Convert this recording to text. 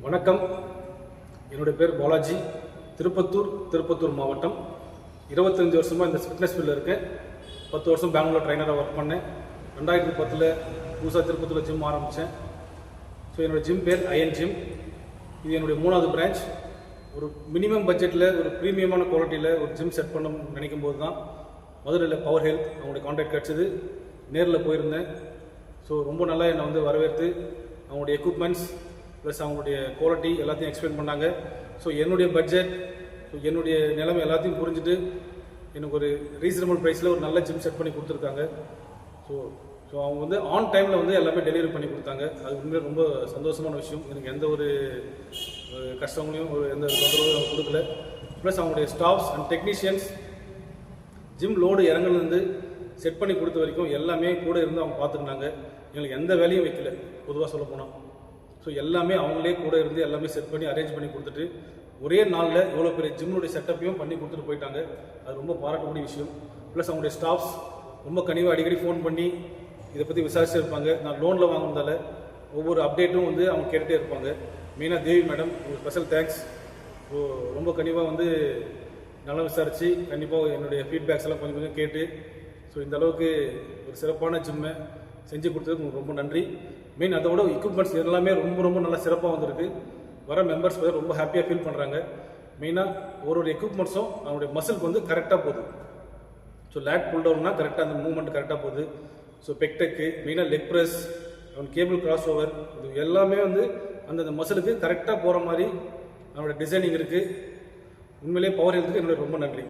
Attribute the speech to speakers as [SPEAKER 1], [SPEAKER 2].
[SPEAKER 1] வணக்கம். என்னுடைய பேர் பாலாஜி. திருப்பத்தூர் மாவட்டம். 25 வருஷமாக இந்த ஃபிட்னஸ் ஃபீல்டில் இருக்கேன். 10 வருஷம் பெங்களூர் ட்ரைனராக ஒர்க் பண்ணேன். 2010 புதுசாக திருப்பத்தூரில் ஜிம் ஆரம்பித்தேன். ஸோ என்னோடய ஜிம் பேர் அயன் ஜிம். இது என்னுடைய 3வது பிரான்ச். ஒரு மினிமம் பட்ஜெட்டில் ஒரு ப்ரீமியமான குவாலிட்டியில் ஒரு ஜிம் செட் பண்ண நினைக்கும் போது தான் மதுரையில் பவர் ஹெல்த் அவங்களுடைய கான்டாக்ட் கிடச்சிது. நேரில் போயிருந்தேன். ஸோ ரொம்ப நல்லா என்னை வரவேற்று அவங்களுடைய எக்யூப்மெண்ட்ஸ் ப்ளஸ் அவங்களுடைய குவாலிட்டி எல்லாத்தையும் எக்ஸ்பிளைன் பண்ணாங்க. ஸோ என்னுடைய பட்ஜெட், என்னுடைய நிலைமை எல்லாத்தையும் புரிஞ்சுட்டு எனக்கு ஒரு ரீசனபிள் ப்ரைஸில் ஒரு நல்ல ஜிம் செட் பண்ணி கொடுத்துருக்காங்க. ஸோ அவங்க ஆன் டைமில் எல்லாமே டெலிவரி பண்ணி கொடுத்தாங்க. அது உண்மையிலே ரொம்ப சந்தோஷமான விஷயம். எனக்கு எந்த ஒரு கஷ்டங்களையும் எந்த தொந்தரவும் கொடுக்கல. ப்ளஸ் அவங்களுடைய ஸ்டாஃப்ஸ் அண்ட் டெக்னீஷியன்ஸ் ஜிம் லோடு இறங்குலேருந்து செட் பண்ணி கொடுத்த வரைக்கும் எல்லாமே கூட இருந்து அவங்க பார்த்துக்கினாங்க. எங்களுக்கு எந்த வேலையும் வைக்கல பொதுவாக சொல்ல போனால். ஸோ எல்லாமே அவங்களே கூட இருந்து எல்லாமே செட் பண்ணி அரேஞ்ச் பண்ணி கொடுத்துட்டு ஒரே நாளில் இவ்வளோ பெரிய ஜிம்முடைய செட்டப்பையும் பண்ணி கொடுத்துட்டு போயிட்டாங்க. அது ரொம்ப பாராட்டக்கூடிய விஷயம். ப்ளஸ் அவங்களுடைய ஸ்டாஃப்ஸ் ரொம்ப கனிவாக அடிக்கடி ஃபோன் பண்ணி இதை பற்றி விசாரிச்சுருப்பாங்க. நான் லோனில் வாங்கினதால ஒவ்வொரு அப்டேட்டும் அவங்க கேட்டுகிட்டே இருப்பாங்க. மெயினாக தேவி மேடம் ஒரு ஸ்பெஷல் தேங்க்ஸ். ஸோ ரொம்ப கனிவாக நல்லா விசாரித்து கண்டிப்பாக என்னுடைய ஃபீட்பேக்ஸ் எல்லாம் கொஞ்சம் கேட்டு ஸோ இந்த அளவுக்கு ஒரு சிறப்பான ஜிம்மை செஞ்சு கொடுத்ததுக்கு ரொம்ப நன்றி. மெயின் அதோட எக்யூப்மெண்ட்ஸ் எல்லாமே ரொம்ப நல்லா சிறப்பாக வந்திருக்கு. வர மெம்பர்ஸ் ரொம்ப ஹாப்பியாக ஃபீல் பண்ணுறாங்க. மெயினாக ஒரு எக்யூப்மெண்ட்ஸும் அவனுடைய மசிலுக்கு கரெக்டாக போகுது. ஸோ லேட் புல் டவுன்னா கரெக்டாக அந்த மூவ்மெண்ட் கரெக்டாக போகுது. ஸோ பெக்டெக்கு மெயினாக லெக் ப்ரெஸ், அவன் கேபிள் கிராஸ் ஓவர், இது எல்லாமே அந்த மசிலுக்கு கரெக்டாக போகிற மாதிரி அவனோட டிசைனிங் இருக்குது. உண்மையிலேயே பவர் ஹெல்த்துக்கு என்னுடைய ரொம்ப நன்றி.